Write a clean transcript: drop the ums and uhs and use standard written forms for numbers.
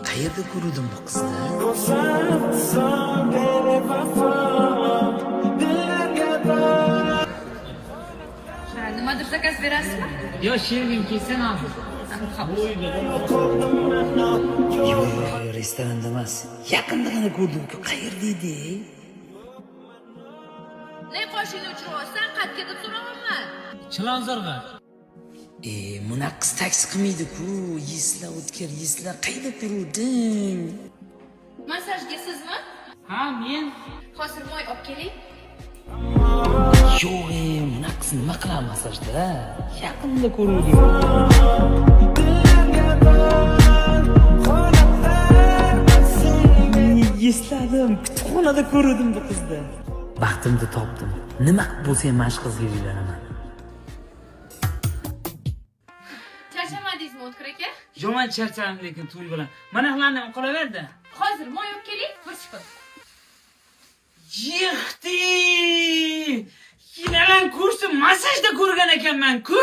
Qayerda ko'rdim bu qizni? Nimadir zakaz berasizmi? Yo, shergim kelsa hozir. Yo'q, restoranda emas. Yaqindagina ko'rdim-ku. Qayerda edi? Ne qoshingni uchiryapsan? Qatga deb so'ramayman. Chilonzorga. Munaqqis taksi qilmaydi-ku. Yeslar o'tkir, yeslar qayerda ko'rding? Massajga sizmi? Ha, men. Hozir moy olib keling. Yo'q, munaqqis nima qiladi masajda? Yaqinda ko'rdim. Esladim, kutubxonada ko'rdim bu qizni. Baxtimni topdim. Nima qilib bo'lsa ham mashq qizga uylanaman. Charchamadingizmi, O'tkir aka? Yo, men charchadim lekin to'y bilan. Mana qilaman qolaverdi. Hozir moy olib keling, bir chiqib. Yixti! Yinalan kursi masajda ko'rgan ekanman-ku.